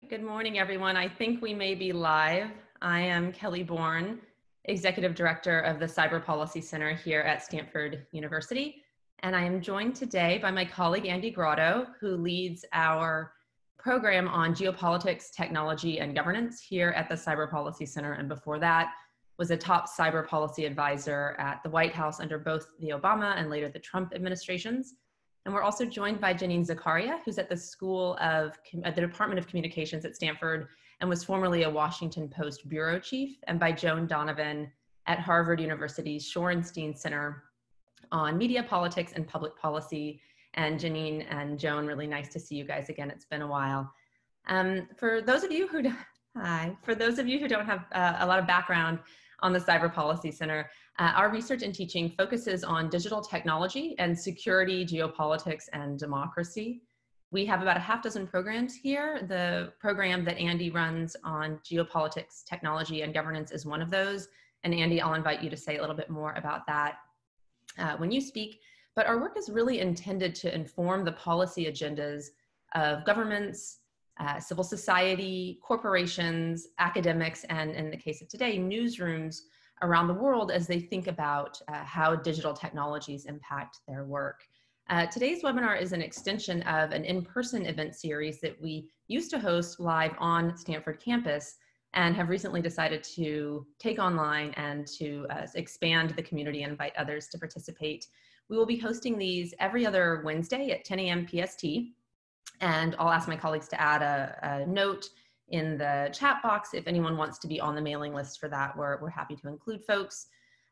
Good morning, everyone. I think we may be live. I am Kelly Bourne, Executive Director of the Cyber Policy Center here at Stanford University. And I am joined today by my colleague, Andy Grotto, who leads our program on geopolitics, technology, and governance here at the Cyber Policy Center. And before that, was a top cyber policy advisor at the White House under both the Obama and later the Trump administrations. And we're also joined by Janine Zakaria, who's at the Department of Communications at Stanford and was formerly a Washington Post bureau chief, and by Joan Donovan at Harvard University's Shorenstein Center on Media, Politics, and Public Policy. And Janine and Joan, really nice to see you guys again. It's been a while. For those of you who don't have a lot of background on the Cyber Policy Center, our research and teaching focuses on digital technology and security, geopolitics, and democracy. We have about a half dozen programs here. The program that Andy runs on geopolitics, technology, and governance is one of those. And Andy, I'll invite you to say a little bit more about that when you speak. But our work is really intended to inform the policy agendas of governments, civil society, corporations, academics, and in the case of today, newsrooms around the world as they think about how digital technologies impact their work. Today's webinar is an extension of an in-person event series that we used to host live on Stanford campus and have recently decided to take online and to expand the community and invite others to participate. We will be hosting these every other Wednesday at 10 a.m. PST. And I'll ask my colleagues to add a note in the chat box if anyone wants to be on the mailing list for that. We're happy to include folks.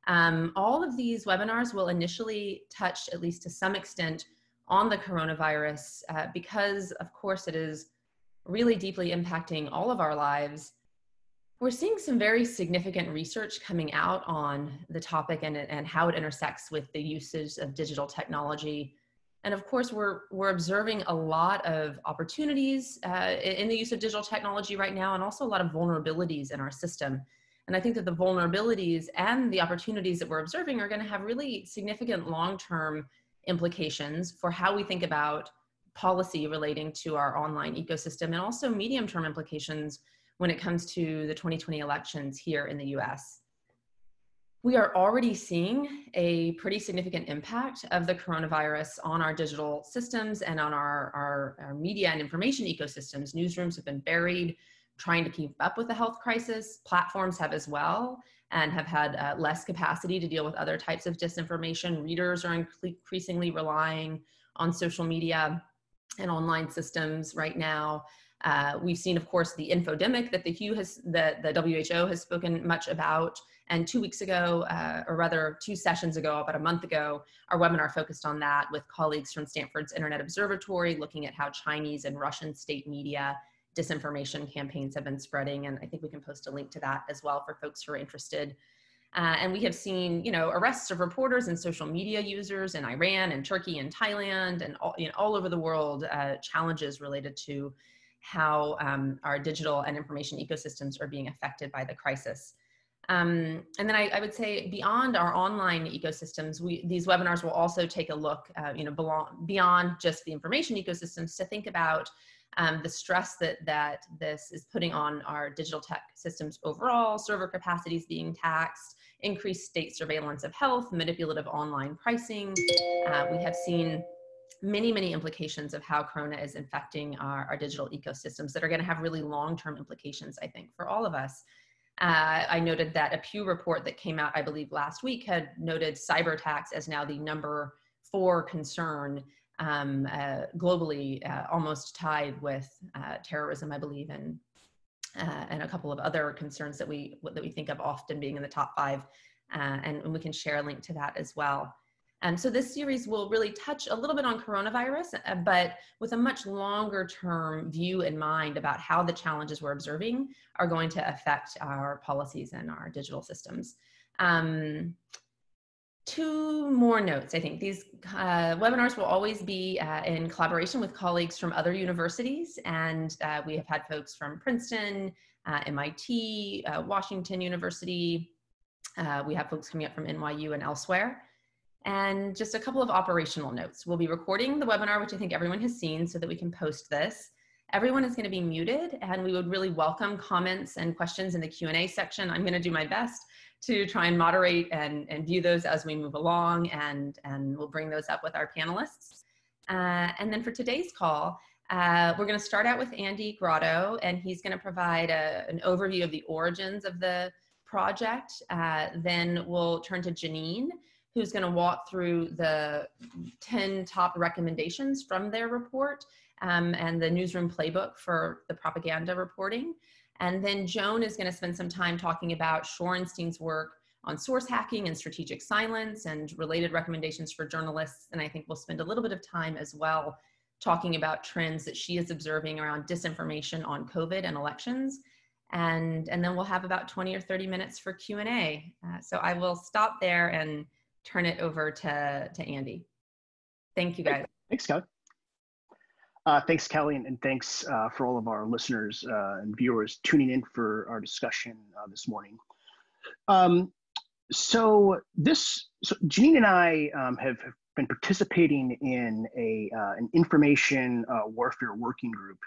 All of these webinars will initially touch, at least to some extent, on the coronavirus because, of course, it is really deeply impacting all of our lives. We're seeing some very significant research coming out on the topic and how it intersects with the usage of digital technology. And of course, we're observing a lot of opportunities in the use of digital technology right now, and also a lot of vulnerabilities in our system. And I think that the vulnerabilities and the opportunities that we're observing are going to have really significant long-term implications for how we think about policy relating to our online ecosystem, and also medium-term implications when it comes to the 2020 elections here in the US. We are already seeing a pretty significant impact of the coronavirus on our digital systems and on our media and information ecosystems. Newsrooms have been buried trying to keep up with the health crisis. Platforms have as well and have had less capacity to deal with other types of disinformation. Readers are increasingly relying on social media and online systems right now. We've seen, of course, the infodemic that the WHO has spoken much about. And 2 weeks ago, or rather 2 sessions ago, about a month ago, our webinar focused on that with colleagues from Stanford's Internet Observatory, looking at how Chinese and Russian state media disinformation campaigns have been spreading. And I think we can post a link to that as well for folks who are interested. And we have seen, arrests of reporters and social media users in Iran and Turkey and Thailand and all over the world, challenges related to how our digital and information ecosystems are being affected by the crisis. And then I would say beyond our online ecosystems, these webinars will also take a look, beyond just the information ecosystems to think about the stress that this is putting on our digital tech systems overall, server capacities being taxed, increased state surveillance of health, manipulative online pricing. We have seen many implications of how Corona is infecting our digital ecosystems that are going to have really long-term implications, I think, for all of us. I noted that a Pew report that came out, I believe, last week had noted cyber attacks as now the number 4 concern globally, almost tied with terrorism, I believe, and a couple of other concerns that we think of often being in the top 5, and we can share a link to that as well. So this series will really touch a little bit on coronavirus, but with a much longer term view in mind about how the challenges we're observing are going to affect our policies and our digital systems. 2 more notes. I think these webinars will always be in collaboration with colleagues from other universities, and we have had folks from Princeton, MIT, Washington University. We have folks coming up from NYU and elsewhere. And just a couple of operational notes. We'll be recording the webinar, which I think everyone has seen, so that we can post this. Everyone is going to be muted, and we would really welcome comments and questions in the Q&A section. I'm going to do my best to try and moderate and view those as we move along, and we'll bring those up with our panelists. And then for today's call, we're going to start out with Andy Grotto, and he's going to provide an overview of the origins of the project. Then we'll turn to Janine, who's going to walk through the 10 top recommendations from their report and the newsroom playbook for the propaganda reporting. And then Joan is going to spend some time talking about Shorenstein's work on source hacking and strategic silence and related recommendations for journalists. And I think we'll spend a little bit of time as well talking about trends that she is observing around disinformation on COVID and elections. And then we'll have about 20 or 30 minutes for Q&A. So I will stop there and turn it over to Andy. Thank you, guys. Thanks, Kelly. Thanks, Kelly, and thanks for all of our listeners and viewers tuning in for our discussion this morning. So Janine and I have been participating in an information warfare working group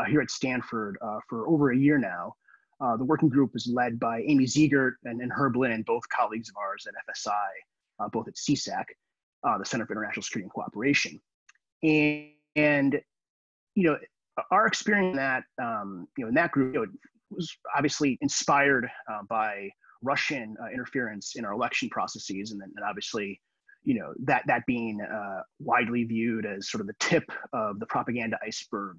here at Stanford for over a year now. The working group is led by Amy Ziegert and Herb Lin, both colleagues of ours at FSI, both at CSAC, the Center for International Security and Cooperation. And our experience in that, in that group, was obviously inspired by Russian interference in our election processes, and obviously, that being widely viewed as sort of the tip of the propaganda iceberg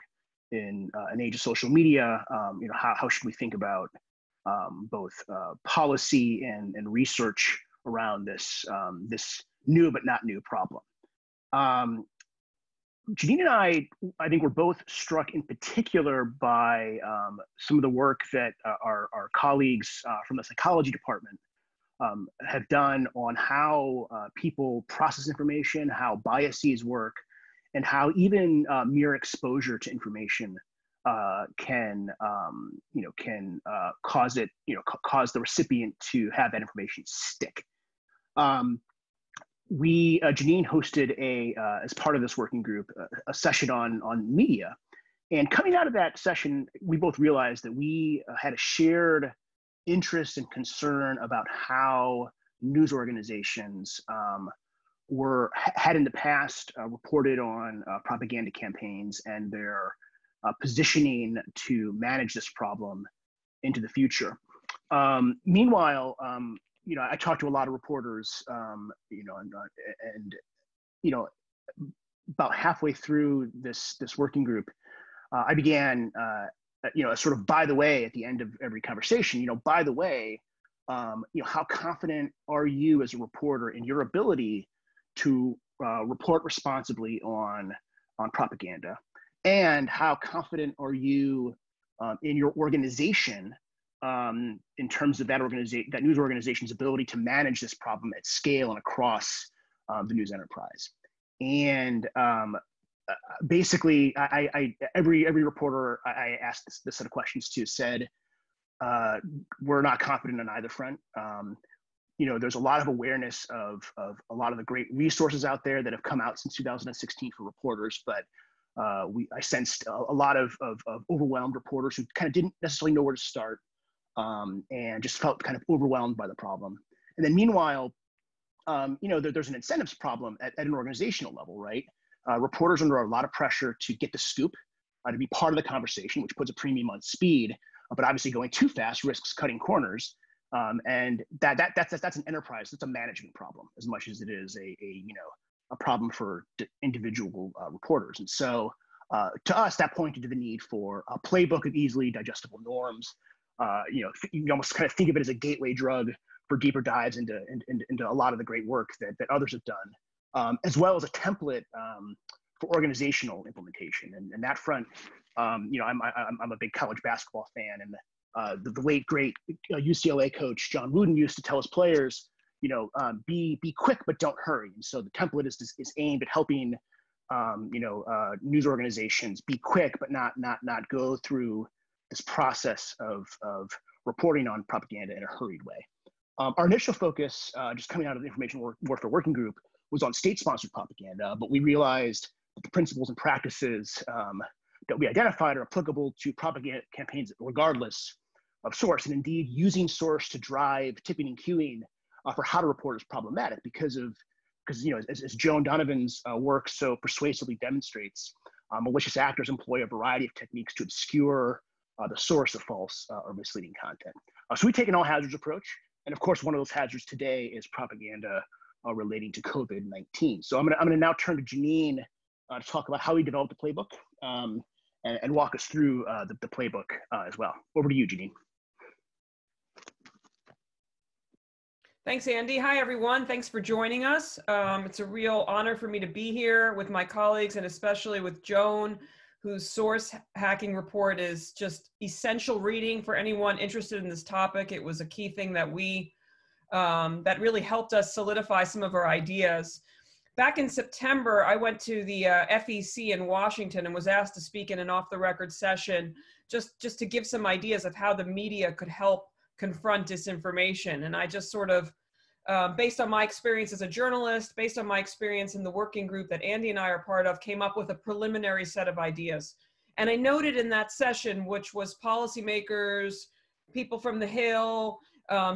in an age of social media. How should we think about both policy and research around this new but not new problem? Janine and I think we're both struck in particular by some of the work that our colleagues from the psychology department have done on how people process information, how biases work, and how even mere exposure to information can cause the recipient to have that information stick. Janine hosted as part of this working group, a session on media. And coming out of that session, we both realized that we had a shared interest and concern about how news organizations had in the past reported on propaganda campaigns and their positioning to manage this problem into the future. Meanwhile, I talked to a lot of reporters, about halfway through this working group, I began, sort of by the way at the end of every conversation, by the way, how confident are you as a reporter in your ability to report responsibly on propaganda, and how confident are you in your organization in terms of that news organization's ability to manage this problem at scale and across the news enterprise. And basically, every reporter I asked this set of questions to said, we're not confident on either front. There's a lot of awareness of a lot of the great resources out there that have come out since 2016 for reporters, but I sensed a lot of overwhelmed reporters who kind of didn't necessarily know where to start. And just felt kind of overwhelmed by the problem. And then meanwhile, there's an incentives problem at an organizational level, right? Reporters are under a lot of pressure to get the scoop, to be part of the conversation, which puts a premium on speed, but obviously going too fast risks cutting corners. And that's an enterprise, that's a management problem as much as it is a problem for individual reporters. And so to us, that pointed to the need for a playbook of easily digestible norms. You almost kind of think of it as a gateway drug for deeper dives into a lot of the great work that others have done, as well as a template for organizational implementation. And that front, I'm a big college basketball fan, and the late great UCLA coach John Wooden used to tell his players, be quick but don't hurry. And so the template is aimed at helping news organizations be quick but not go through this process of reporting on propaganda in a hurried way. Our initial focus, just coming out of the Information Warfare Working Group, was on state-sponsored propaganda, but we realized that the principles and practices that we identified are applicable to propaganda campaigns regardless of source. And indeed, using source to drive tipping and queuing for how to report is problematic because as Joan Donovan's work so persuasively demonstrates, malicious actors employ a variety of techniques to obscure the source of false or misleading content. So we take an all hazards approach. And of course, one of those hazards today is propaganda relating to COVID-19. So I'm gonna now turn to Janine to talk about how we developed the playbook and walk us through the playbook as well. Over to you, Janine. Thanks, Andy. Hi, everyone. Thanks for joining us. It's a real honor for me to be here with my colleagues and especially with Joan, whose source hacking report is just essential reading for anyone interested in this topic. It was a key thing that that really helped us solidify some of our ideas. Back in September, I went to the FEC in Washington and was asked to speak in an off-the-record session just to give some ideas of how the media could help confront disinformation. And I just sort of, based on my experience as a journalist, based on my experience in the working group that Andy and I are part of, came up with a preliminary set of ideas. And I noted in that session, which was policymakers, people from the Hill,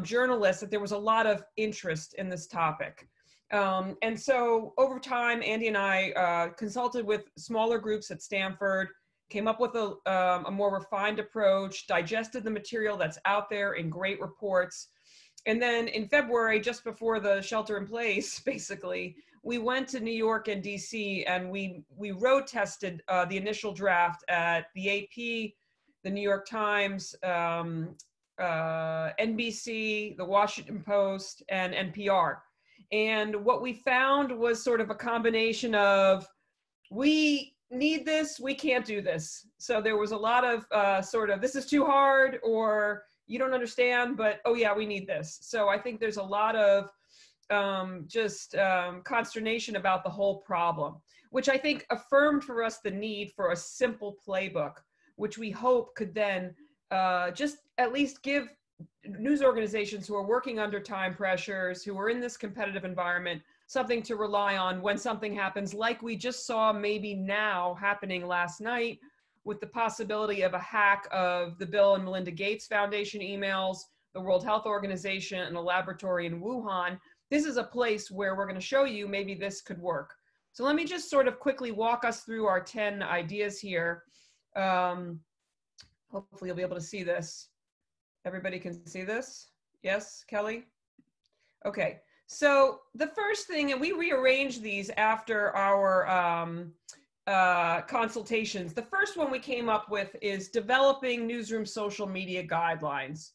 journalists, that there was a lot of interest in this topic. And so over time, Andy and I consulted with smaller groups at Stanford, came up with a more refined approach, digested the material that's out there in great reports. And then in February, just before the shelter in place, basically, we went to New York and DC and we road tested the initial draft at the AP, the New York Times, NBC, the Washington Post, and NPR. And what we found was sort of a combination of, we need this, we can't do this. So there was a lot of sort of, this is too hard, or you don't understand, but oh yeah, we need this. So I think there's a lot of consternation about the whole problem, which I think affirmed for us the need for a simple playbook, which we hope could then just at least give news organizations who are working under time pressures, who are in this competitive environment, something to rely on when something happens, like we just saw maybe now happening last night with the possibility of a hack of the Bill and Melinda Gates Foundation emails, the World Health Organization, and a laboratory in Wuhan. This is a place where we're going to show you maybe this could work. So let me just sort of quickly walk us through our 10 ideas here. Hopefully you'll be able to see this. Everybody can see this? Yes, Kelly? Okay. So the first thing, and we rearranged these after our consultations. The first one we came up with is developing newsroom social media guidelines.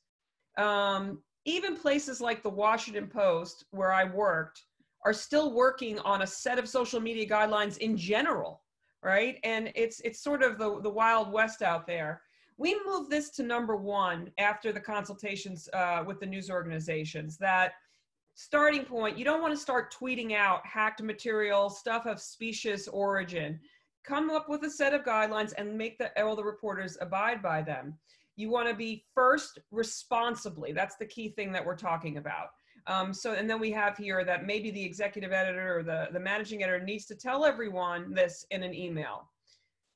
Even places like the Washington Post, where I worked, are still working on a set of social media guidelines in general, right? And it's sort of the Wild West out there. We moved this to number one after the consultations with the news organizations, that starting point, you don't want to start tweeting out hacked material, stuff of specious origin. Come up with a set of guidelines and make all the reporters abide by them. You want to be first responsibly. That's the key thing that we're talking about. And then we have here that maybe the executive editor or the managing editor needs to tell everyone this in an email.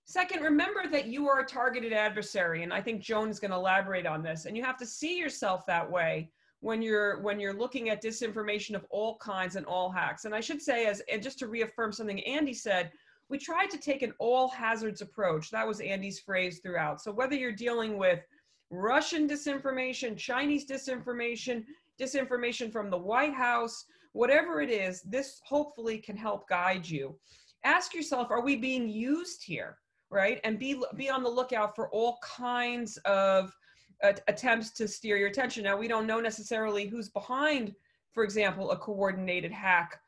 Second, remember that you are a targeted adversary, and I think Joan is going to elaborate on this, and you have to see yourself that way when you're looking at disinformation of all kinds and all hacks. And I should say, and just to reaffirm something Andy said, we tried to take an all hazards approach. That was Andy's phrase throughout. So whether you're dealing with Russian disinformation, Chinese disinformation, disinformation from the White House, whatever it is, this hopefully can help guide you. Ask yourself, are we being used here, right? And be on the lookout for all kinds of attempts to steer your attention. Now, we don't know necessarily who's behind, for example, a coordinated hack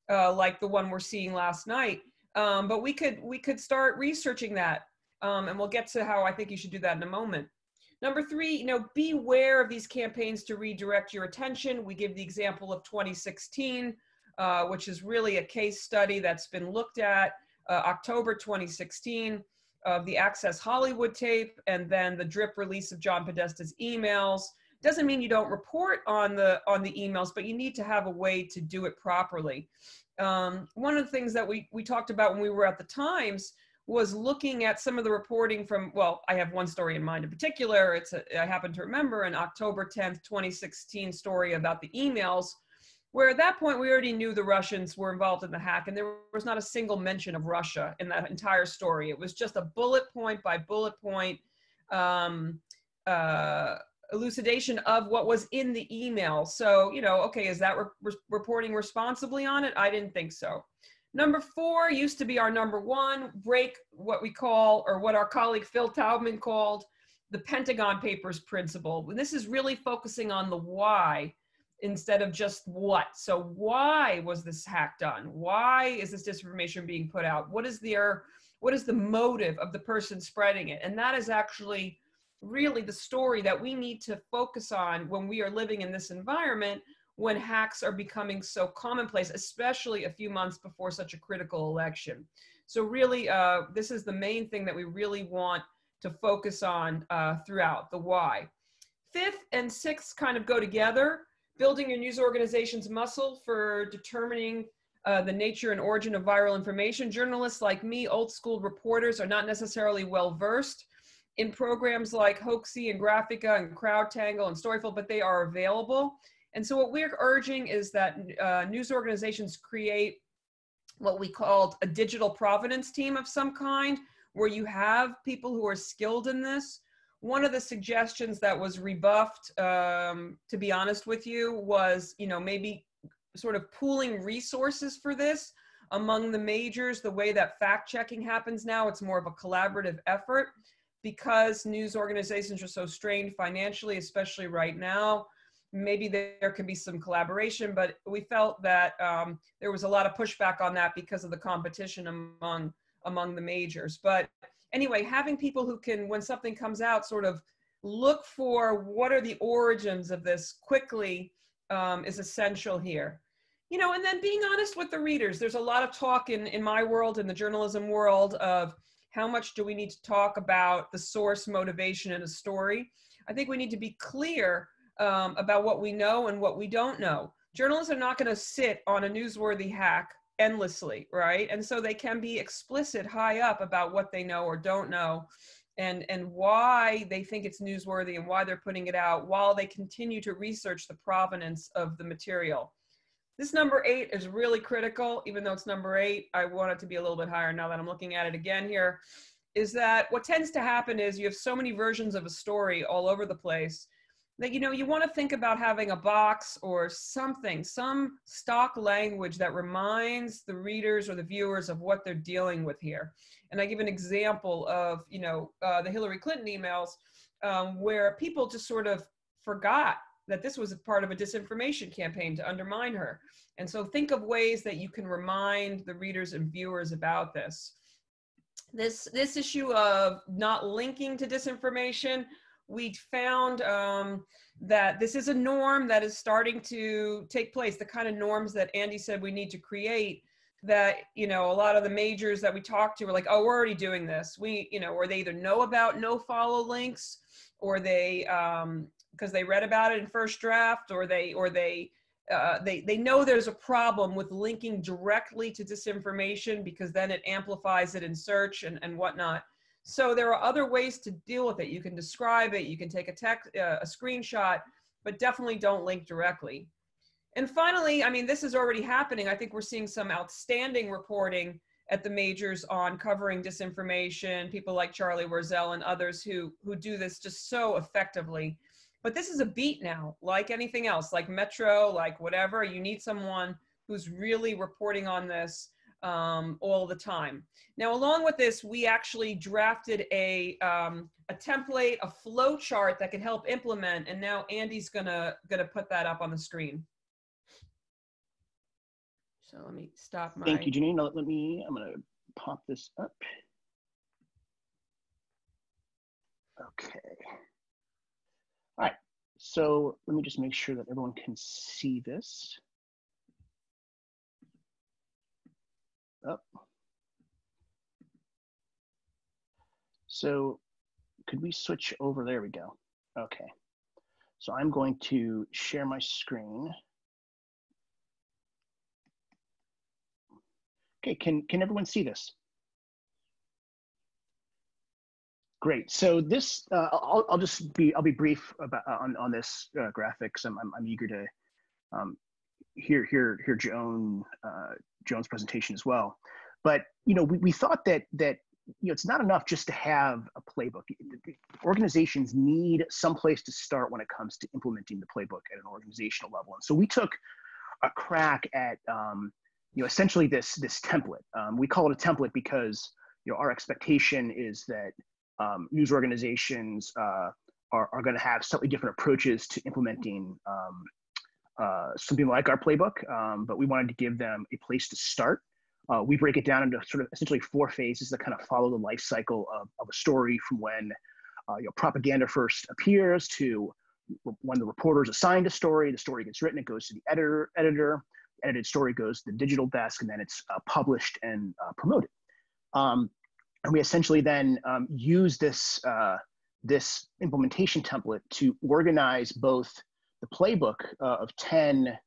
like the one we're seeing last night, but we could start researching that, and we'll get to how I think you should do that in a moment. Number three, beware of these campaigns to redirect your attention. We give the example of 2016, which is really a case study that's been looked at, October 2016. Of the Access Hollywood tape, and then the drip release of John Podesta's emails. Doesn't mean you don't report on the emails, but you need to have a way to do it properly. One of the things that we talked about when we were at the Times was looking at some of the reporting from, well, I have one story in mind in particular. I happen to remember an October 10th, 2016 story about the emails, where at that point we already knew the Russians were involved in the hack, and there was not a single mention of Russia in that entire story. It was just a bullet point by bullet point elucidation of what was in the email. So, you know, okay, is that reporting responsibly on it? I didn't think so. Number 4 used to be our number 1, break what we call, or what our colleague Phil Taubman called, the Pentagon Papers principle. And this is really focusing on the why instead of just what. So why was this hack done? Why is this disinformation being put out? What is the motive of the person spreading it? And that is actually really the story that we need to focus on when we are living in this environment, when hacks are becoming so commonplace, especially a few months before such a critical election. So really, this is the main thing that we really want to focus on throughout, the why. 5th and 6th kind of go together, building your news organization's muscle for determining the nature and origin of viral information. Journalists like me, old school reporters, are not necessarily well versed in programs like Hoaxy and Graphica and CrowdTangle and Storyful, but they are available. And so what we're urging is that news organizations create what we called a digital provenance team of some kind, where you have people who are skilled in this. One of the suggestions that was rebuffed, to be honest with you, was, you know, maybe sort of pooling resources for this among the majors. The way that fact checking happens now, it's more of a collaborative effort, because news organizations are so strained financially, especially right now. Maybe there can be some collaboration, but we felt that there was a lot of pushback on that because of the competition among the majors. But anyway, having people who can, when something comes out, sort of look for what are the origins of this quickly is essential here. You know, and then being honest with the readers. There's a lot of talk in my world, in the journalism world, of how much do we need to talk about the source motivation in a story. I think we need to be clear about what we know and what we don't know. Journalists are not going to sit on a newsworthy hack endlessly, right? And so they can be explicit high up about what they know or don't know, and why they think it's newsworthy and why they're putting it out, while they continue to research the provenance of the material. This number 8 is really critical. Even though it's number 8, I want it to be a little bit higher now that I'm looking at it again here, is that what tends to happen is you have so many versions of a story all over the place that, you know, you want to think about having a box or something, some stock language that reminds the readers or the viewers of what they're dealing with here. And I give an example of, you know, the Hillary Clinton emails, where people just sort of forgot that this was a part of a disinformation campaign to undermine her. And so think of ways that you can remind the readers and viewers about this. This issue of not linking to disinformation, we found that this is a norm that is starting to take place, the kind of norms that Andy said we need to create, that, you know, a lot of the majors that we talked to were like, oh, we're already doing this. We, you know, or they either know about no follow links, or they, because they read about it in first draft, or they know there's a problem with linking directly to disinformation, because then it amplifies it in search and whatnot. So there are other ways to deal with it. You can describe it, you can take a screenshot, but definitely don't link directly. And finally, I mean, this is already happening. I think we're seeing some outstanding reporting at the majors on covering disinformation, people like Charlie Warzel and others who do this just so effectively. But this is a beat now, like anything else, like Metro, like whatever. You need someone who's really reporting on this all the time. Now, along with this, we actually drafted a template, a flow chart that can help implement, and now Andy's gonna put that up on the screen. So let me stop my. Thank you, Janine. I'm gonna pop this up. Okay. All right. So let me just make sure that everyone can see this. Oh. So could we switch over? There we go. Okay. So I'm going to share my screen. Okay, can everyone see this? Great. So this, I'll be brief about on this graphic. So I'm eager to hear Joan's presentation as well. But we thought that it's not enough just to have a playbook. Organizations need some place to start when it comes to implementing the playbook at an organizational level. And so we took a crack at essentially this template. We call it a template because our expectation is that news organizations are going to have slightly different approaches to implementing something like our playbook, but we wanted to give them a place to start. We break it down into sort of essentially 4 phases that kind of follow the life cycle of a story, from when propaganda first appears to when the reporter is assigned a story, the story gets written, it goes to the editor, the edited story goes to the digital desk, and then it's published and promoted. And we essentially then use this implementation template to organize both the playbook of 10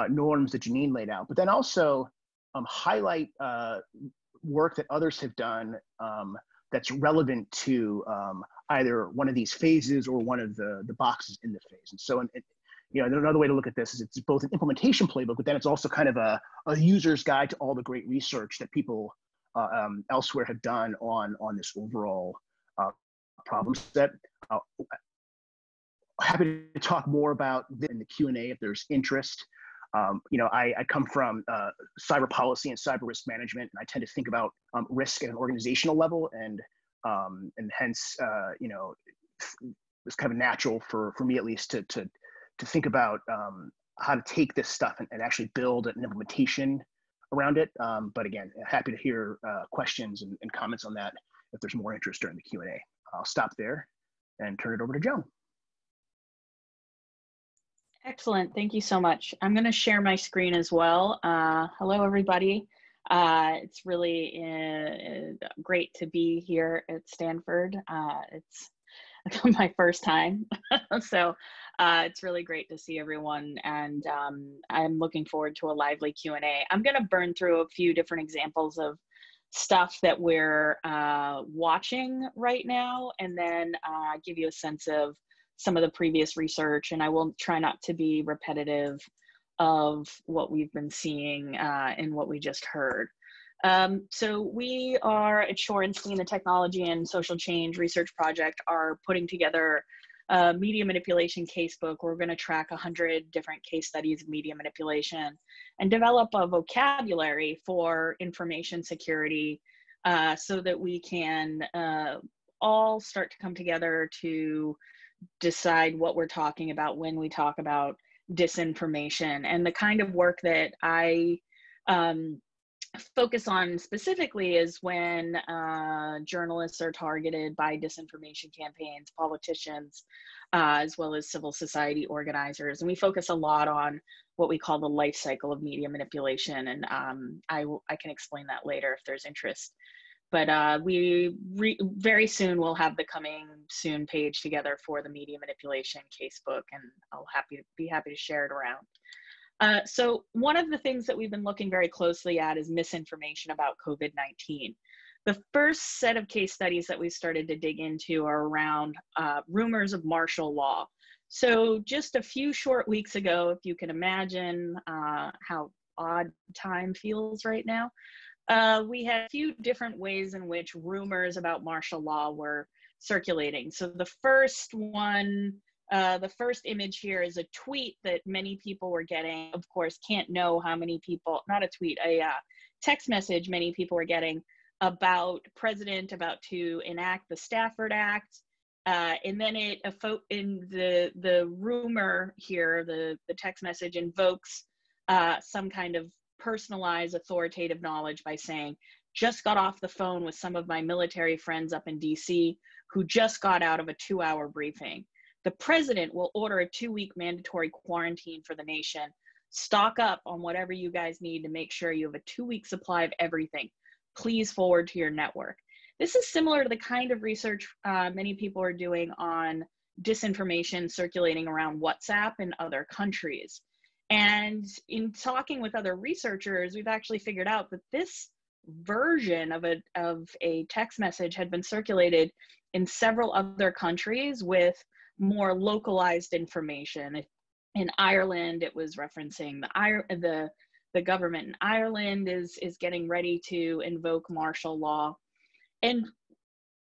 norms that Janine laid out, but then also highlight work that others have done that's relevant to either one of these phases or one of the boxes in the phase. And so, another way to look at this is it's both an implementation playbook, but then it's also kind of a user's guide to all the great research that people elsewhere have done on this overall problem set. Happy to talk more about this in the Q&A if there's interest. I come from cyber policy and cyber risk management, and I tend to think about risk at an organizational level, and hence, it's kind of natural for me at least to think about how to take this stuff and actually build an implementation around it. But again, happy to hear questions and comments on that if there's more interest during the Q&A. I'll stop there and turn it over to Joan. Excellent. Thank you so much. I'm going to share my screen as well. Hello, everybody. It's really great to be here at Stanford. It's my first time. So it's really great to see everyone. And I'm looking forward to a lively Q&A. I'm going to burn through a few different examples of stuff that we're watching right now, and then give you a sense of some of the previous research, and I will try not to be repetitive of what we've been seeing and what we just heard. So we are at Shorenstein, the Technology and Social Change Research Project, are putting together a media manipulation casebook. We're going to track 100 different case studies of media manipulation and develop a vocabulary for information security so that we can all start to come together to decide what we're talking about when we talk about disinformation. And the kind of work that I focus on specifically is when journalists are targeted by disinformation campaigns, politicians, as well as civil society organizers. And we focus a lot on what we call the life cycle of media manipulation. And I can explain that later if there's interest. But very soon we'll have the coming soon page together for the media manipulation casebook, and I'll be happy to share it around. So one of the things that we've been looking very closely at is misinformation about COVID-19. The first set of case studies that we started to dig into are around rumors of martial law. So just a few short weeks ago, if you can imagine how odd time feels right now, we had a few different ways in which rumors about martial law were circulating. So the first one, the first image here is a tweet that many people were getting. Of course, can't know how many people, not a tweet, a text message many people were getting about president about to enact the Stafford Act. And then in the rumor here, the text message invokes some kind of personalized authoritative knowledge by saying, just got off the phone with some of my military friends up in DC who just got out of a 2-hour briefing. The president will order a 2-week mandatory quarantine for the nation. Stock up on whatever you guys need to make sure you have a 2-week supply of everything. Please forward to your network. This is similar to the kind of research many people are doing on disinformation circulating around WhatsApp in other countries. And in talking with other researchers, we've actually figured out that this version of a text message had been circulated in several other countries with more localized information. In Ireland, it was referencing the government in Ireland is getting ready to invoke martial law. And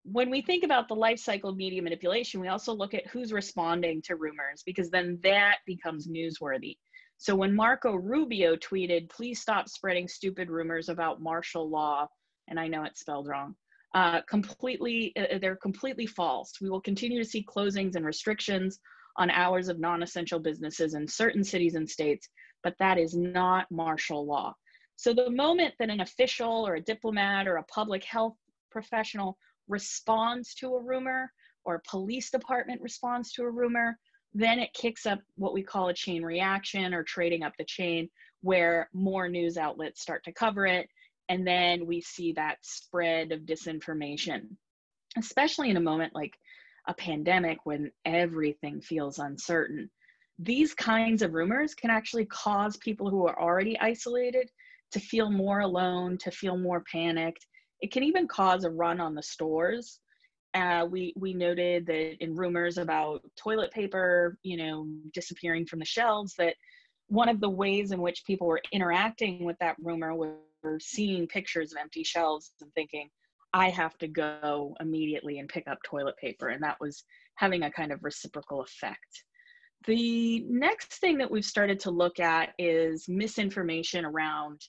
when we think about the life cycle of media manipulation, we also look at who's responding to rumors, because then that becomes newsworthy. So when Marco Rubio tweeted, "Please stop spreading stupid rumors about martial law," and I know it's spelled wrong, they're completely false. We will continue to see closings and restrictions on hours of non-essential businesses in certain cities and states, but that is not martial law. So the moment that an official or a diplomat or a public health professional responds to a rumor, or a police department responds to a rumor, then it kicks up what we call a chain reaction, or trading up the chain, where more news outlets start to cover it. And then we see that spread of disinformation, especially in a moment like a pandemic when everything feels uncertain. These kinds of rumors can actually cause people who are already isolated to feel more alone, to feel more panicked. It can even cause a run on the stores. We noted that in rumors about toilet paper, disappearing from the shelves, that one of the ways in which people were interacting with that rumor were seeing pictures of empty shelves and thinking, I have to go immediately and pick up toilet paper. And that was having a kind of reciprocal effect. The next thing that we've started to look at is misinformation around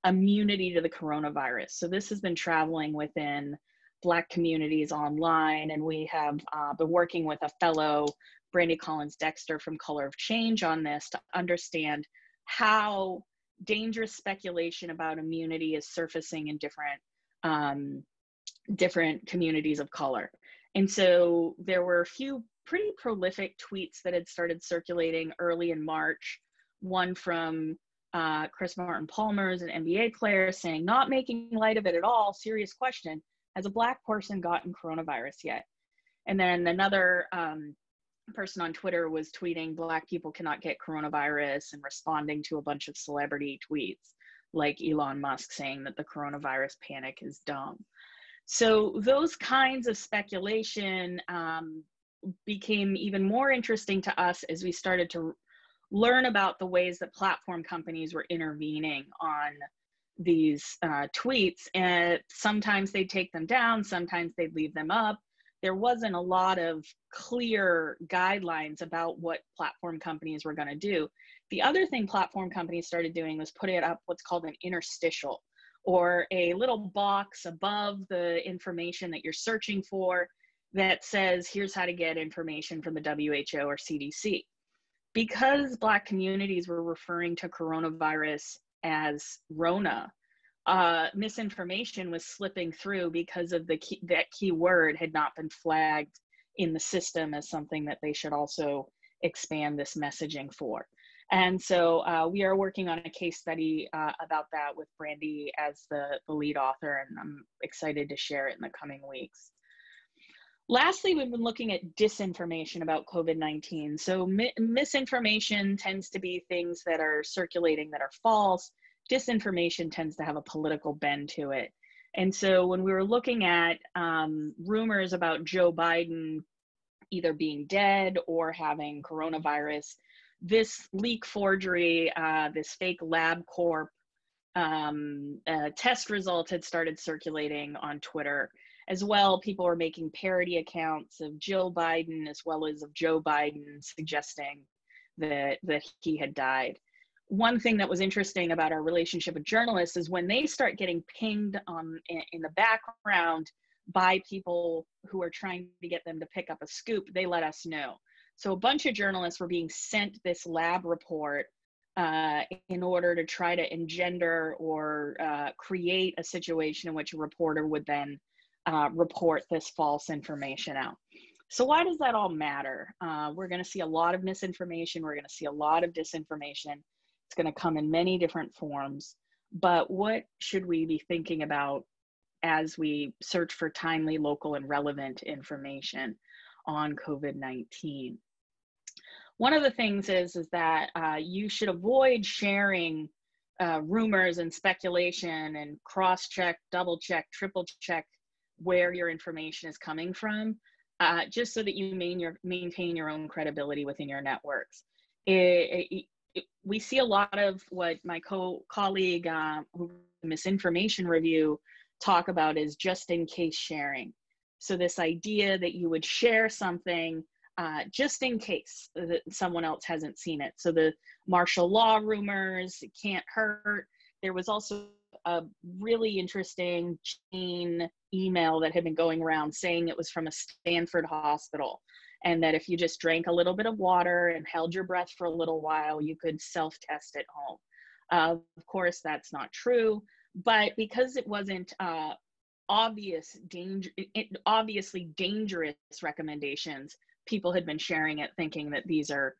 immunity to the coronavirus. So this has been traveling within Black communities online, and we have been working with a fellow, Brandy Collins Dexter from Color of Change, on this to understand how dangerous speculation about immunity is surfacing in different communities of color. And so there were a few pretty prolific tweets that had started circulating early in March. One from Chris Martin Palmer's, an NBA player, saying, "Not making light of it at all, serious question, has a Black person gotten coronavirus yet?" And then another person on Twitter was tweeting, "Black people cannot get coronavirus," and responding to a bunch of celebrity tweets like Elon Musk saying that the coronavirus panic is dumb. So those kinds of speculation became even more interesting to us as we started to learn about the ways that platform companies were intervening on these tweets. And sometimes they'd take them down, sometimes they'd leave them up. There wasn't a lot of clear guidelines about what platform companies were going to do. The other thing platform companies started doing was putting up what's called an interstitial, or a little box above the information that you're searching for that says, here's how to get information from the WHO or CDC. Because Black communities were referring to coronavirus as Rona, misinformation was slipping through because of that key word had not been flagged in the system as something that they should also expand this messaging for. And so we are working on a case study about that with Brandy as the lead author, and I'm excited to share it in the coming weeks. Lastly, we've been looking at disinformation about COVID-19. So misinformation tends to be things that are circulating that are false. Disinformation tends to have a political bend to it. And so when we were looking at rumors about Joe Biden either being dead or having coronavirus, this leak forgery, this fake LabCorp test result had started circulating on Twitter. As well, people were making parody accounts of Jill Biden as well as of Joe Biden, suggesting that he had died. One thing that was interesting about our relationship with journalists is when they start getting pinged in the background by people who are trying to get them to pick up a scoop, they let us know. So a bunch of journalists were being sent this lab report in order to try to engender or create a situation in which a reporter would then report this false information out. So why does that all matter? We're going to see a lot of misinformation. We're going to see a lot of disinformation. It's going to come in many different forms. But what should we be thinking about as we search for timely, local, and relevant information on COVID-19? One of the things is that you should avoid sharing rumors and speculation and cross-check, double-check, triple-check where your information is coming from, just so that you maintain your own credibility within your networks. We see a lot of what my colleague who Misinformation Review talk about is just in case sharing. So this idea that you would share something just in case that someone else hasn't seen it. So the martial law rumors, it can't hurt. There was also a really interesting chain email that had been going around saying it was from a Stanford hospital, and that if you just drank a little bit of water and held your breath for a little while, you could self-test at home. Of course, that's not true, but because it wasn't obviously dangerous recommendations, people had been sharing it thinking that these are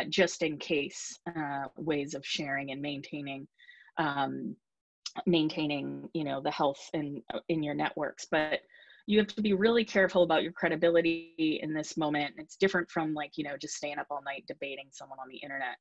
just in case ways of sharing and maintaining the health in your networks. But you have to be really careful about your credibility in this moment. It's different from just staying up all night debating someone on the internet.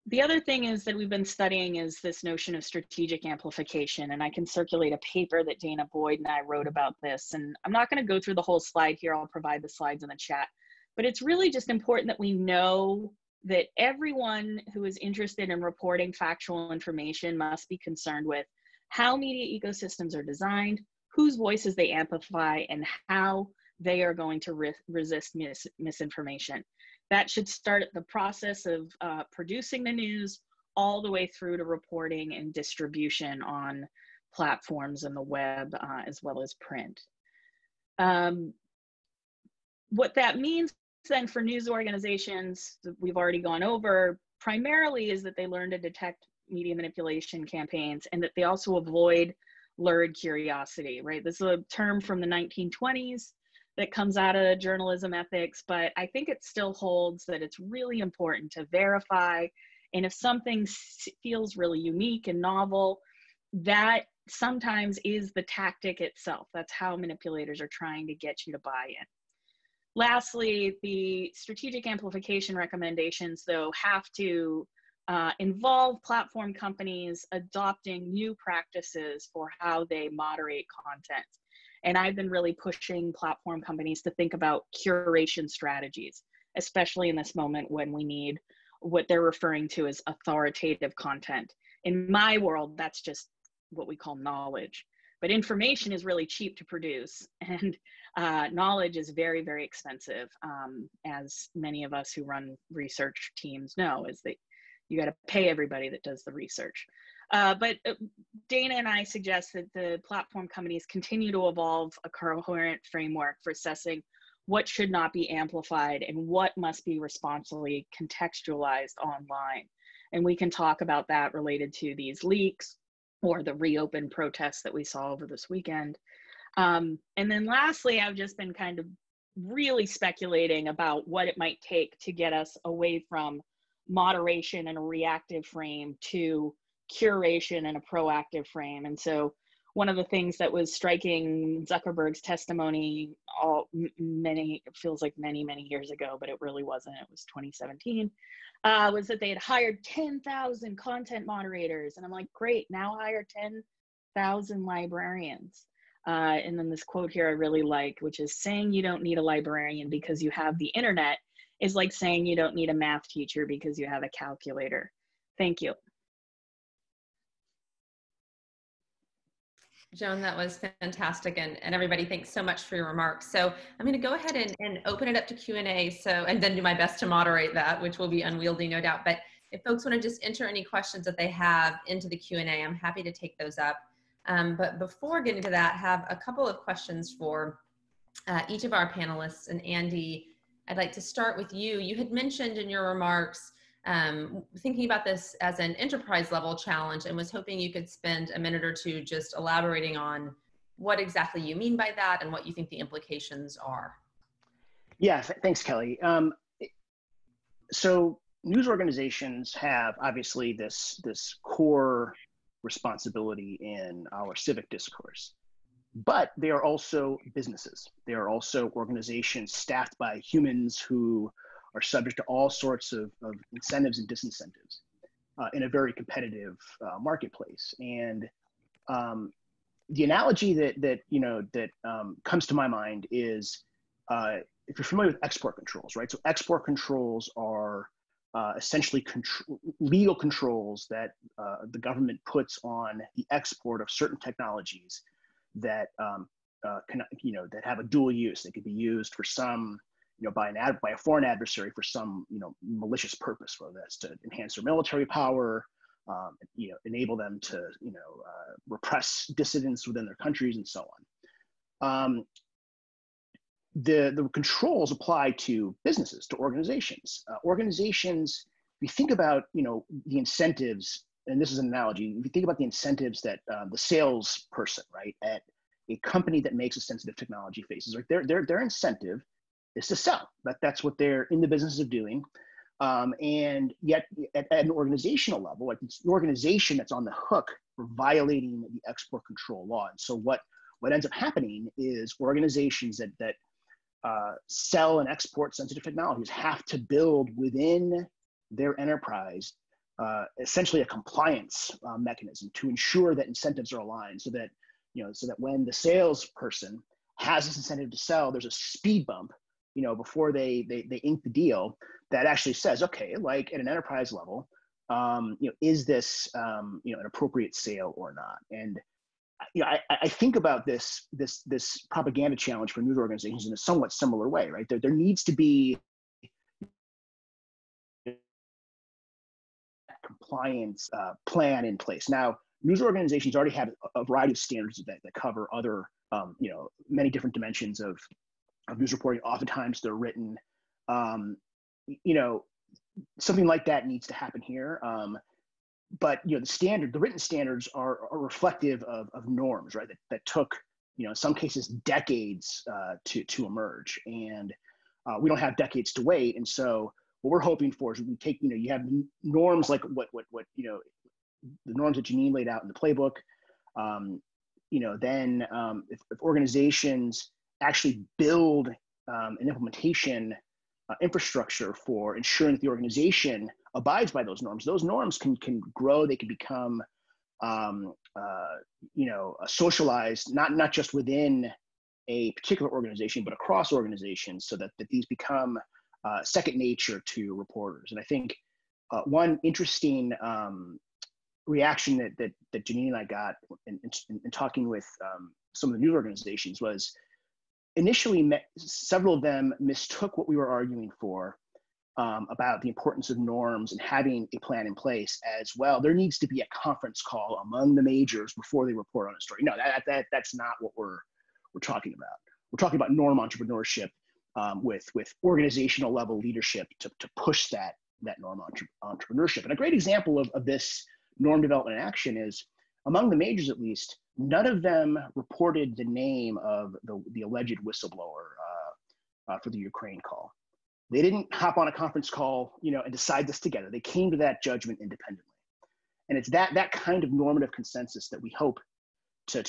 The other thing is that we've been studying is this notion of strategic amplification, and I can circulate a paper that Dana Boyd and I wrote about this. And I'm not going to go through the whole slide here. I'll provide the slides in the chat. But it's really just important that we know that everyone who is interested in reporting factual information must be concerned with how media ecosystems are designed, whose voices they amplify, and how they are going to resist misinformation. That should start at the process of producing the news all the way through to reporting and distribution on platforms and the web, as well as print. What that means then for news organizations that we've already gone over primarily is that they learn to detect media manipulation campaigns, and that they also avoid lurid curiosity, right? This is a term from the 1920s that comes out of journalism ethics, but I think it still holds that it's really important to verify. And if something feels really unique and novel, that sometimes is the tactic itself. That's how manipulators are trying to get you to buy in. Lastly, the strategic amplification recommendations, though, have to involve platform companies adopting new practices for how they moderate content. And I've been really pushing platform companies to think about curation strategies, especially in this moment when we need what they're referring to as authoritative content. In my world, that's just what we call knowledge. But information is really cheap to produce, and knowledge is very, very expensive, as many of us who run research teams know, is that you got to pay everybody that does the research. But Dana and I suggest that the platform companies continue to evolve a coherent framework for assessing what should not be amplified and what must be responsibly contextualized online. And we can talk about that related to these leaks or the reopen protests that we saw over this weekend. And then lastly, I've just been kind of really speculating about what it might take to get us away from moderation and a reactive frame to curation and a proactive frame. And so one of the things that was striking Zuckerberg's testimony it feels like many years ago, but it really wasn't, it was 2017, was that they had hired 10,000 content moderators. And I'm like, great, now hire 10,000 librarians. And then this quote here I really like, which is, saying you don't need a librarian because you have the internet is like saying you don't need a math teacher because you have a calculator. Thank you. Joan, that was fantastic. And everybody, thanks so much for your remarks. So I'm going to go ahead and open it up to Q&A. So, and then do my best to moderate that, which will be unwieldy, no doubt. But if folks want to just enter any questions that they have into the Q&A, I'm happy to take those up. But before getting to that, have a couple of questions for each of our panelists. And Andy, I'd like to start with you. You had mentioned in your remarks thinking about this as an enterprise level challenge, and was hoping you could spend a minute or two just elaborating on what exactly you mean by that and what you think the implications are. Yeah, thanks, Kelly. So news organizations have obviously this core responsibility in our civic discourse, but they are also businesses. They are also organizations staffed by humans who are subject to all sorts of incentives and disincentives in a very competitive marketplace. And the analogy that comes to my mind is if you're familiar with export controls, right? So export controls are essentially legal controls that the government puts on the export of certain technologies that that have a dual use. They could be used for some, by a foreign adversary for some, malicious purpose, whether that's to enhance their military power, enable them to, repress dissidents within their countries and so on. The controls apply to businesses, to organizations. Organizations, if you think about, the incentives, and this is an analogy, if you think about the incentives that the salesperson, right, at a company that makes a sensitive technology faces, like their incentive is to sell. That's what they're in the business of doing. And yet at an organizational level, like it's the organization that's on the hook for violating the export control law. And so what ends up happening is organizations that sell and export sensitive technologies have to build within their enterprise essentially a compliance mechanism to ensure that incentives are aligned, so that when the salesperson has this incentive to sell, there's a speed bump before they ink the deal that actually says, okay, like at an enterprise level, is this an appropriate sale or not? And I think about this propaganda challenge for news organizations in a somewhat similar way, right? There needs to be a compliance plan in place. Now, news organizations already have a variety of standards that cover other, many different dimensions of news reporting. Oftentimes they're written. Something like that needs to happen here. But the written standards are reflective of norms, right? That took, in some cases, decades to emerge, and we don't have decades to wait. And so what we're hoping for is we take, you have norms like what the norms that Janine laid out in the playbook. Then if organizations actually build an implementation infrastructure for ensuring that the organization abides by those norms can grow. They can become, socialized, not just within a particular organization, but across organizations, so that these become second nature to reporters. And I think one interesting reaction that Janine and I got in talking with some of the news organizations was, initially, several of them mistook what we were arguing for about the importance of norms and having a plan in place as well. There needs to be a conference call among the majors before they report on a story. No, that's not what we're talking about. We're talking about norm entrepreneurship with organizational level leadership to push that norm entrepreneurship. And a great example of this norm development in action is, among the majors at least, none of them reported the name of the alleged whistleblower for the Ukraine call. They didn't hop on a conference call, and decide this together. They came to that judgment independently. And it's that kind of normative consensus that we hope to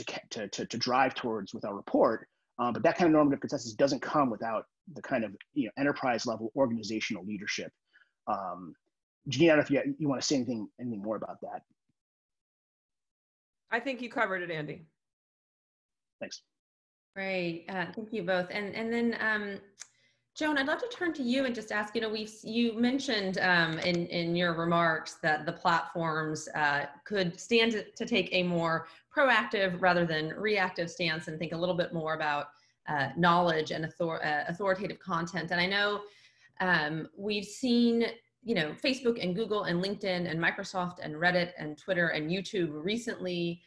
drive towards with our report. But that kind of normative consensus doesn't come without the kind of enterprise level organizational leadership. Janine, I don't know if you want to say anything more about that. I think you covered it, Andy. Thanks. Great, thank you both. And then Joan, I'd love to turn to you and just ask, you mentioned in your remarks that the platforms could stand to take a more proactive rather than reactive stance and think a little bit more about knowledge and authoritative content. And I know we've seen, Facebook and Google and LinkedIn and Microsoft and Reddit and Twitter and YouTube recently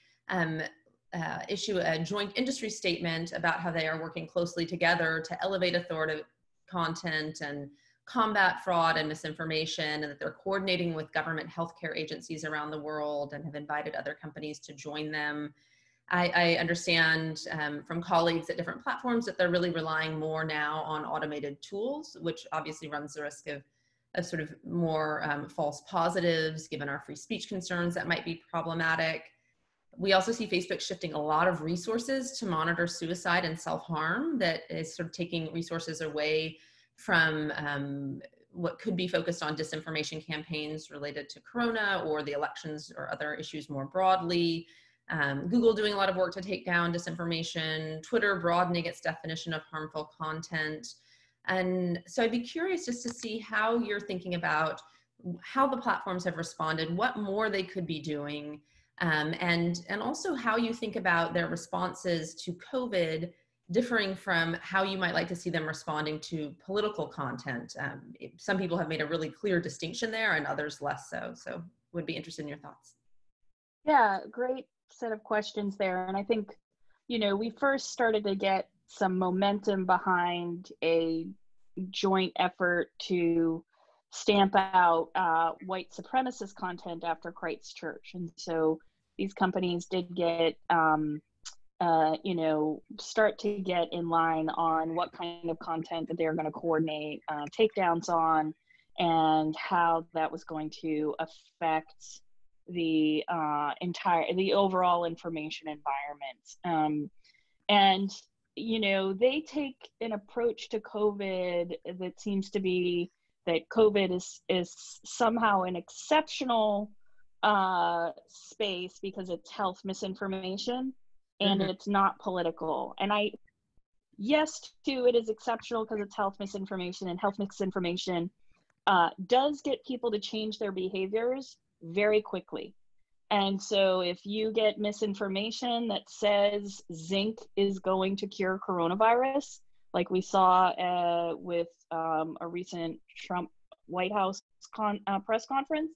issue a joint industry statement about how they are working closely together to elevate authoritative content and combat fraud and misinformation, and that they're coordinating with government healthcare agencies around the world and have invited other companies to join them. I understand from colleagues at different platforms that they're really relying more now on automated tools, which obviously runs the risk of sort of more false positives, given our free speech concerns that might be problematic. We also see Facebook shifting a lot of resources to monitor suicide and self-harm, that is sort of taking resources away from what could be focused on disinformation campaigns related to Corona or the elections or other issues more broadly. Google doing a lot of work to take down disinformation, Twitter broadening its definition of harmful content. And so I'd be curious just to see how you're thinking about how the platforms have responded, what more they could be doing, and also how you think about their responses to COVID differing from how you might like to see them responding to political content. Some people have made a really clear distinction there and others less so. So would be interested in your thoughts. Yeah, great set of questions there. And I think, we first started to get some momentum behind a joint effort to stamp out white supremacist content after Christchurch. And so these companies did get, start to get in line on what kind of content that they're going to coordinate takedowns on, and how that was going to affect the overall information environment. And they take an approach to COVID that seems to be that COVID is somehow an exceptional space because it's health misinformation and it's not political. And yes, too, it is exceptional because it's health misinformation, and health misinformation does get people to change their behaviors very quickly. And so if you get misinformation that says zinc is going to cure coronavirus, like we saw with a recent Trump White House press conference,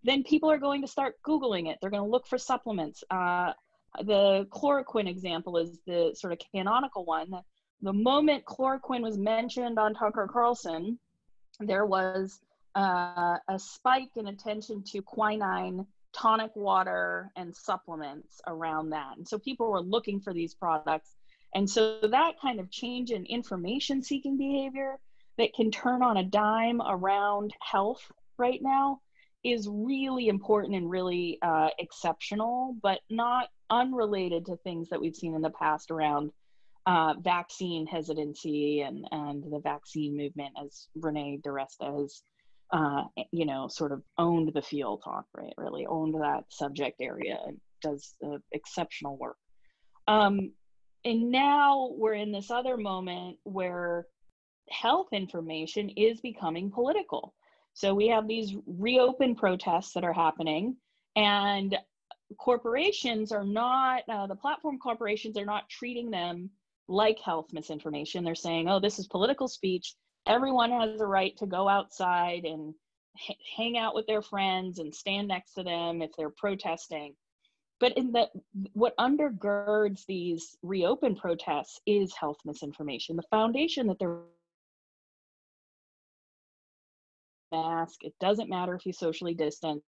then people are going to start Googling it. They're going to look for supplements. The chloroquine example is the sort of canonical one. The moment chloroquine was mentioned on Tucker Carlson, there was a spike in attention to quinine, tonic water, and supplements around that. And so people were looking for these products. And so that kind of change in information seeking behavior that can turn on a dime around health right now is really important and really exceptional, but not unrelated to things that we've seen in the past around vaccine hesitancy and the vaccine movement, as Renee DiResta has sort of owned the field on, right? Really owned that subject area and does exceptional work. And now we're in this other moment where health information is becoming political. So we have these reopen protests that are happening, and corporations are not, the platform corporations are not treating them like health misinformation. They're saying, oh, this is political speech. Everyone has a right to go outside and hang out with their friends and stand next to them if they're protesting. But what undergirds these reopen protests is health misinformation. The foundation that they're mask, it doesn't matter if you socially distance.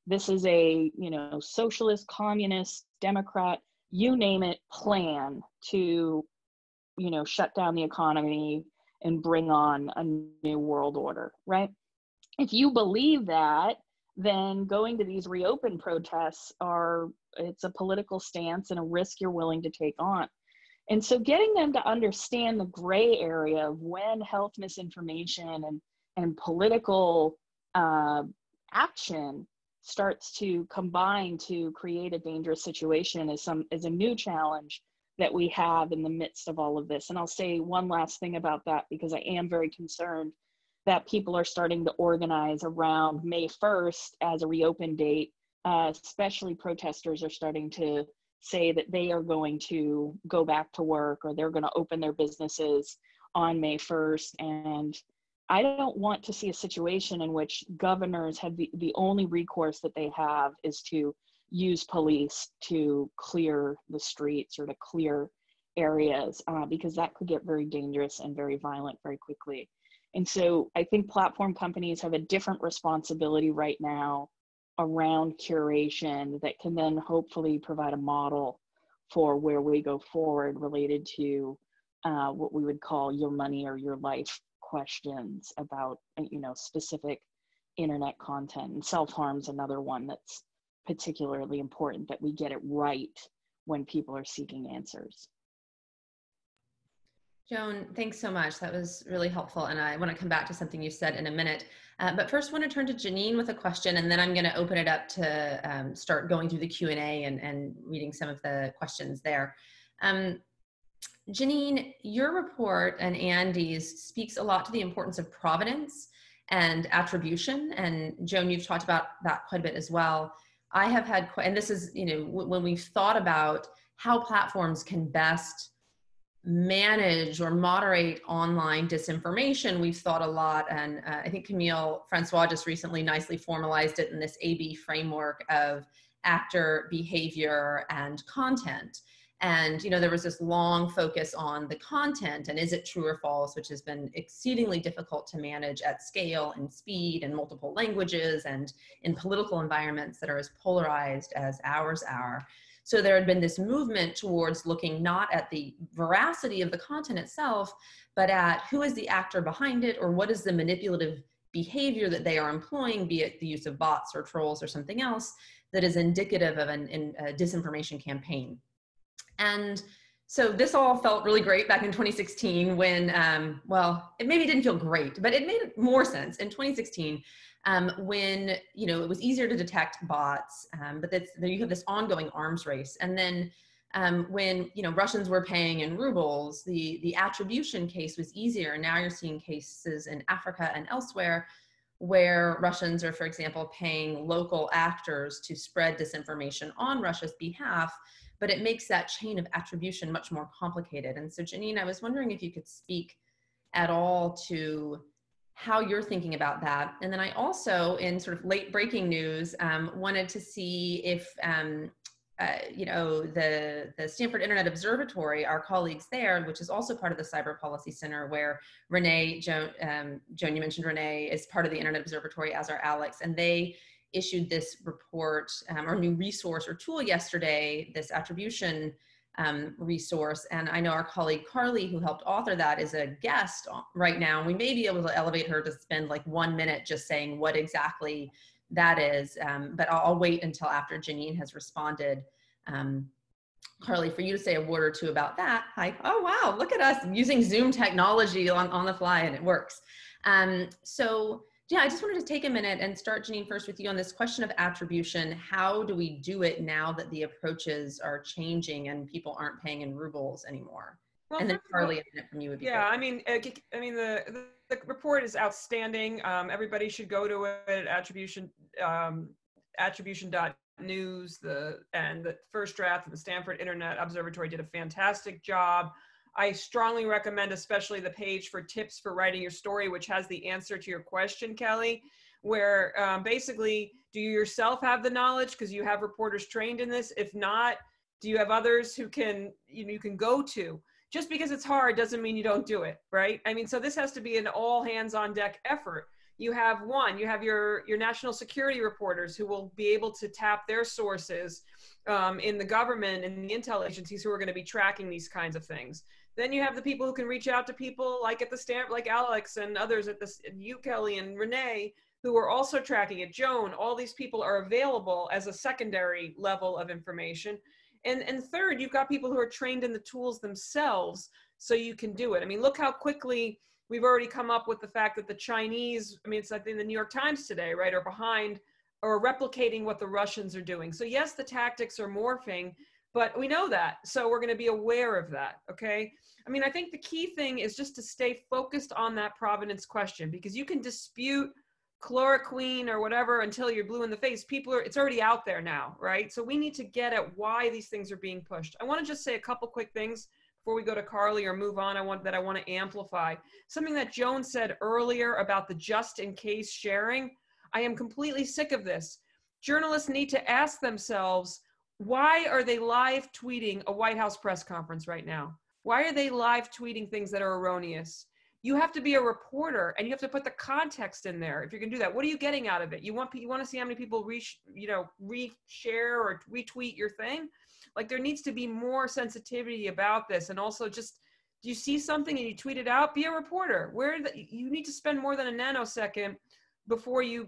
This is a, socialist, communist, Democrat, you name it, plan to, shut down the economy and bring on a new world order, right? If you believe that, then going to these reopen protests it's a political stance and a risk you're willing to take on. And so getting them to understand the gray area of when health misinformation and political action starts to combine to create a dangerous situation is a new challenge that we have in the midst of all of this. And I'll say one last thing about that, because I am very concerned that people are starting to organize around May 1st as a reopen date. Especially protesters are starting to say that they are going to go back to work, or they're going to open their businesses on May 1st. And I don't want to see a situation in which governors have the only recourse that they have is to use police to clear the streets or to clear areas, because that could get very dangerous and very violent very quickly. And so I think platform companies have a different responsibility right now around curation that can then hopefully provide a model for where we go forward related to what we would call your money or your life questions about, specific internet content. And self-harm's another one that's particularly important, that we get it right when people are seeking answers. Joan, thanks so much. That was really helpful. And I want to come back to something you said in a minute. But first, I want to turn to Janine with a question, and then I'm going to open it up to start going through the Q&A and reading some of the questions there. Janine, your report and Andy's speaks a lot to the importance of provenance and attribution. And Joan, you've talked about that quite a bit as well. I have had, and this is, when we've thought about how platforms can best manage or moderate online disinformation, we've thought a lot, and I think Camille Francois just recently nicely formalized it in this AB framework of actor, behavior, and content. And there was this long focus on the content and is it true or false, which has been exceedingly difficult to manage at scale and speed and multiple languages and in political environments that are as polarized as ours are. So there had been this movement towards looking not at the veracity of the content itself, but at who is the actor behind it, or what is the manipulative behavior that they are employing, be it the use of bots or trolls or something else that is indicative of a disinformation campaign. And so this all felt really great back in 2016 when, well, it maybe didn't feel great, but it made more sense in 2016 when, it was easier to detect bots, but you have this ongoing arms race. And then when, Russians were paying in rubles, the attribution case was easier. And now you're seeing cases in Africa and elsewhere where Russians are, for example, paying local actors to spread disinformation on Russia's behalf, but it makes that chain of attribution much more complicated. And so Janine, I was wondering if you could speak at all to how you're thinking about that. And then I also, in sort of late breaking news, wanted to see if, the Stanford Internet Observatory, our colleagues there, which is also part of the Cyber Policy Center, where Renee, Joan, you mentioned Renee is part of the Internet Observatory, as are Alex, and they issued this report or new resource or tool yesterday, this attribution resource. And I know our colleague Carly, who helped author that, is a guest right now. We may be able to elevate her to spend like 1 minute just saying what exactly that is, but I'll wait until after Janine has responded. Carly, for you to say a word or two about that. Hi. Oh, wow. Look at us using Zoom technology on the fly, and it works. So yeah, I just wanted to take a minute and start, Janine, first with you on this question of attribution. How do we do it now that the approaches are changing and people aren't paying in rubles anymore? Well, and then Carly, a minute from you would be great. I mean, the report is outstanding. Everybody should go to it. Attribution.news, and the First Draft of the Stanford Internet Observatory did a fantastic job. I strongly recommend especially the page for tips for writing your story, which has the answer to your question, Kelly, where basically, do you yourself have the knowledge because you have reporters trained in this? If not, do you have others who can you can go to? Just because it's hard doesn't mean you don't do it, right? I mean, so this has to be an all hands on deck effort. You have your national security reporters who will be able to tap their sources in the government and the intel agencies who are going to be tracking these kinds of things. Then you have the people who can reach out to people like at the Stanford, like Alex and others at this, you, Kelly, and Renee, who are also tracking it. Joan, all these people are available as a secondary level of information. And third, you've got people who are trained in the tools themselves, so you can do it. I mean, look how quickly we've already come up with the fact that the Chinese, I mean, it's like in the New York Times today, right, are behind or replicating what the Russians are doing. So yes, the tactics are morphing, but we know that. So we're going to be aware of that, okay? I mean, I think the key thing is just to stay focused on that provenance question, because you can dispute chloroquine or whatever until you're blue in the face. It's already out there now, right? So we need to get at why these things are being pushed. I want to just say a couple quick things before we go to Carly or move on. I want to amplify something that Joan said earlier about the just in case sharing. I am completely sick of this. Journalists need to ask themselves, why are they live tweeting a White House press conference right now? Why are they live tweeting things that are erroneous? You have to be a reporter and you have to put the context in there if you're going to do that. What are you getting out of it? You want to see how many people reshare or retweet your thing? Like, there needs to be more sensitivity about this. And also, just, do you see something and you tweet it out? Be a reporter. You need to spend more than a nanosecond before you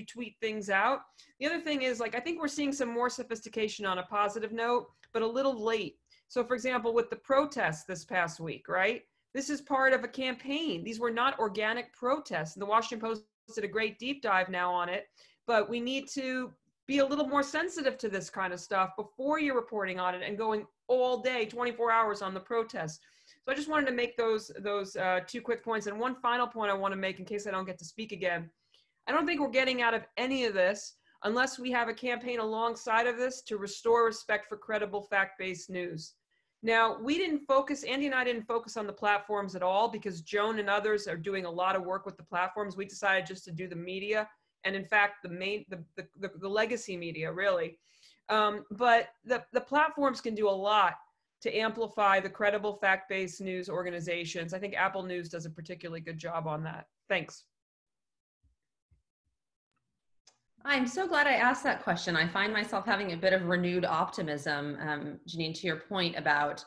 tweet things out. The other thing is, like, I think we're seeing some more sophistication on a positive note, but a little late. So for example, with the protests this past week, right? This is part of a campaign. These were not organic protests. The Washington Post did a great deep dive now on it, but we need to be a little more sensitive to this kind of stuff before you're reporting on it and going all day, 24 hours on the protests. So I just wanted to make those 2 quick points. And one final point I want to make in case I don't get to speak again. I don't think we're getting out of any of this unless we have a campaign alongside of this to restore respect for credible fact-based news. Now, Andy and I didn't focus on the platforms at all because Joan and others are doing a lot of work with the platforms. We decided just to do the media and in fact, the legacy media really. But the platforms can do a lot to amplify the credible fact-based news organizations. I think Apple News does a particularly good job on that. Thanks. I'm so glad I asked that question. I find myself having a bit of renewed optimism, Janine, to your point about,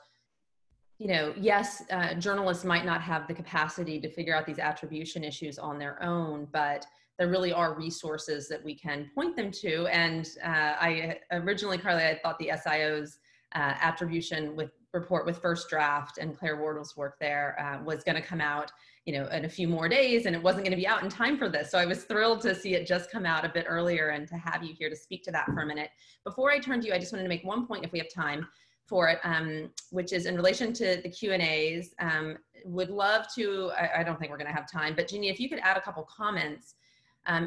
yes, journalists might not have the capacity to figure out these attribution issues on their own, but there really are resources that we can point them to. And I originally, Carly, I thought the SIO's attribution report with First Draft and Claire Wardle's work there was going to come out in a few more days, and it wasn't going to be out in time for this. So I was thrilled to see it just come out a bit earlier and to have you here to speak to that for a minute. Before I turn to you, I just wanted to make one point if we have time for it, which is in relation to the Q&As. Would love to, I don't think we're going to have time, but Jeannie, if you could add a couple comments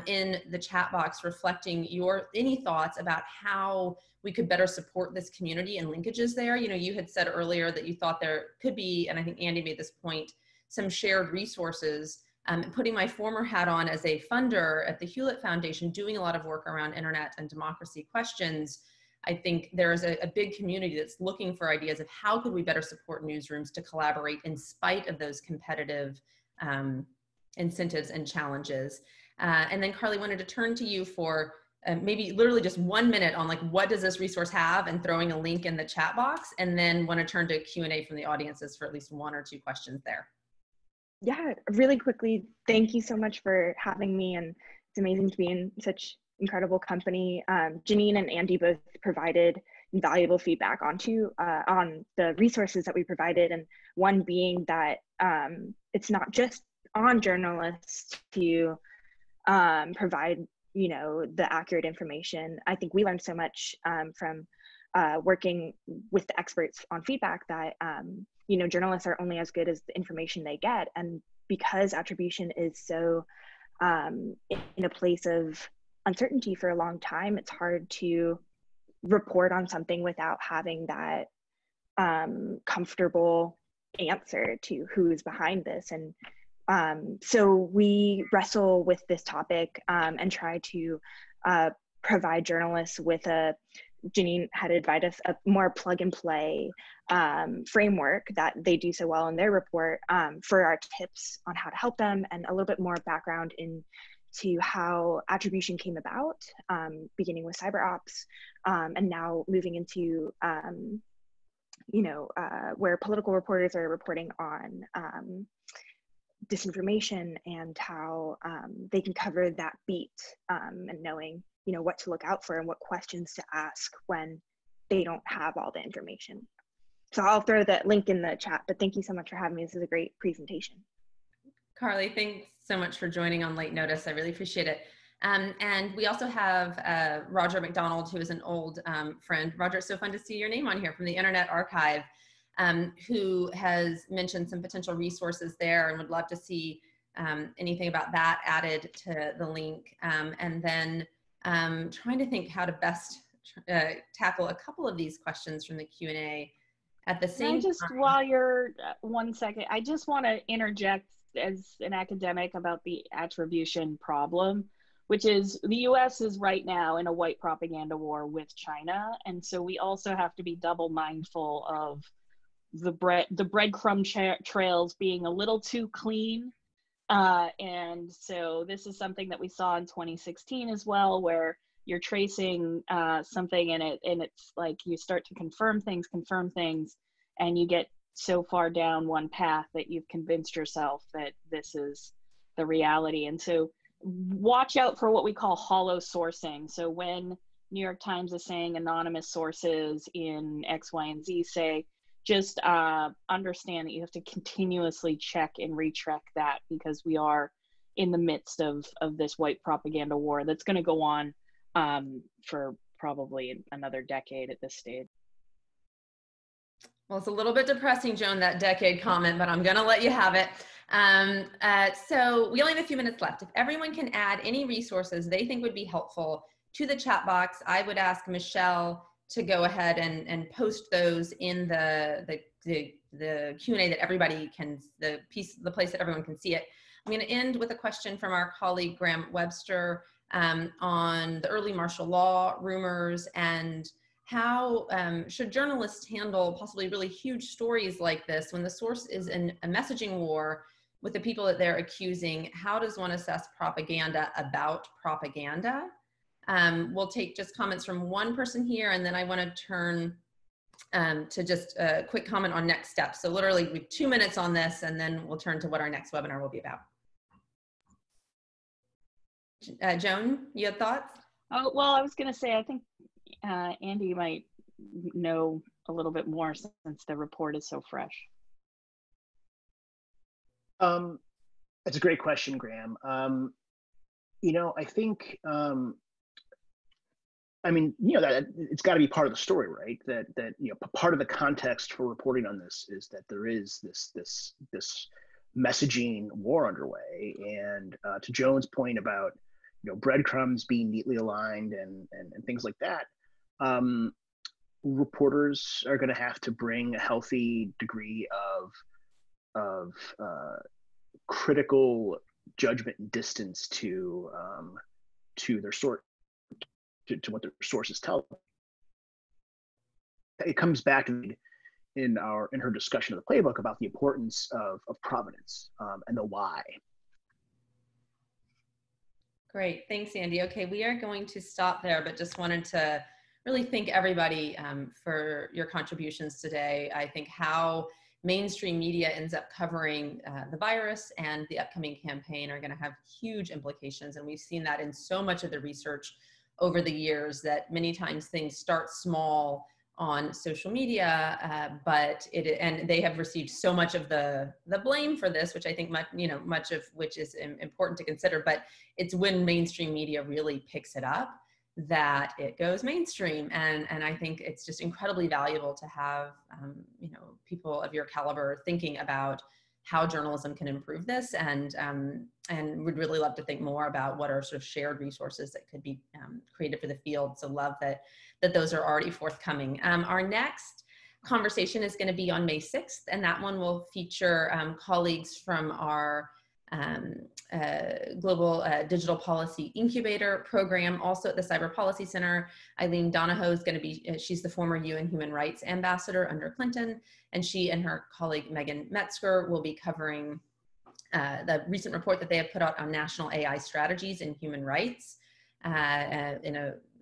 in the chat box reflecting any thoughts about how we could better support this community and linkages there. You had said earlier that you thought there could be, and I think Andy made this point, some shared resources. Putting my former hat on as a funder at the Hewlett Foundation, doing a lot of work around internet and democracy questions, I think there's a big community that's looking for ideas of how could we better support newsrooms to collaborate in spite of those competitive incentives and challenges. And then Carly, wanted to turn to you for maybe literally just 1 minute on what does this resource have, and throwing a link in the chat box, and then want to turn to Q&A from the audiences for at least 1 or 2 questions there. Yeah, really quickly, thank you so much for having me, and it's amazing to be in such incredible company. Janine and Andy both provided invaluable feedback on the resources that we provided, and one being that it's not just on journalists to provide the accurate information. I think we learned so much from working with the experts on feedback that journalists are only as good as the information they get, and because attribution is so in a place of uncertainty for a long time, it's hard to report on something without having that comfortable answer to who's behind this. And so we wrestle with this topic and try to provide journalists with Janine had advised us a more plug and play framework that they do so well in their report for our tips on how to help them, and a little bit more background into how attribution came about, beginning with CyberOps, and now moving into where political reporters are reporting on disinformation, and how they can cover that beat, and knowing what to look out for and what questions to ask when they don't have all the information. So I'll throw that link in the chat, but thank you so much for having me. This is a great presentation. Carly, thanks so much for joining on late notice. I really appreciate it. And we also have Roger McDonald, who is an old friend. Roger, it's so fun to see your name on here, from the Internet Archive, who has mentioned some potential resources there, and would love to see anything about that added to the link. And then trying to think how to best tackle a couple of these questions from the Q&A at the same time. While you're 1 second, I just want to interject as an academic about the attribution problem, which is the US is right now in a white propaganda war with China. And so we also have to be double mindful of the breadcrumb trails being a little too clean. And so this is something that we saw in 2016 as well, where you're tracing something and it's like you start to confirm things, and you get so far down one path that you've convinced yourself that this is the reality. And so watch out for what we call hollow sourcing. So when New York Times is saying anonymous sources in X, Y, and Z say, just understand that you have to continuously check and recheck that, because we are in the midst of this white propaganda war that's going to go on for probably another decade at this stage. Well, it's a little bit depressing, Joan, that decade comment, but I'm going to let you have it. So we only have a few minutes left. If everyone can add any resources they think would be helpful to the chat box, I would ask Michelle to go ahead and post those in the Q&A that everybody can, the place that everyone can see it. I'm going to end with a question from our colleague Graham Webster on the early martial law rumors and how should journalists handle possibly really huge stories like this when the source is in a messaging war with the people that they're accusing? How does one assess propaganda about propaganda? We'll take just comments from one person here, and then I want to turn to just a quick comment on next steps. So literally we have 2 minutes on this, and then we'll turn to what our next webinar will be about. Joan, you have thoughts? Oh, well, I was going to say, I think Andy might know a little bit more since the report is so fresh. That's a great question, Graham. You know, I think, I mean, you know, that it's got to be part of the story, right? That you know, part of the context for reporting on this is that there is this messaging war underway. And to Joan's point about, you know, breadcrumbs being neatly aligned and things like that, reporters are going to have to bring a healthy degree of critical judgment and distance to their source, to what their sources tell them. It comes back in her discussion of the playbook about the importance of provenance and the why. Great, thanks, Andy. Okay, we are going to stop there, but just wanted to really thank everybody for your contributions today. I think how mainstream media ends up covering the virus and the upcoming campaign are going to have huge implications. And we've seen that in so much of the research over the years, that many times things start small on social media, and they have received so much of the blame for this, which I think much of which is important to consider. But it's when mainstream media really picks it up that it goes mainstream, and I think it's just incredibly valuable to have people of your caliber thinking about how journalism can improve this, and would really love to think more about what are sort of shared resources that could be created for the field. So love that those are already forthcoming. Our next conversation is going to be on May 6th, and that one will feature colleagues from our Global Digital Policy Incubator program, also at the Cyber Policy Center. Eileen Donahoe is going to be, she's the former UN Human Rights Ambassador under Clinton, and she and her colleague Megan Metzger will be covering the recent report that they have put out on national AI strategies in human rights,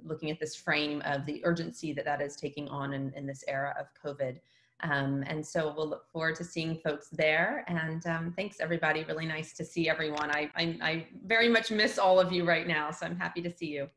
looking at this frame of the urgency that is taking on in this era of COVID. And so we'll look forward to seeing folks there. And thanks, everybody. Really nice to see everyone. I very much miss all of you right now, so I'm happy to see you.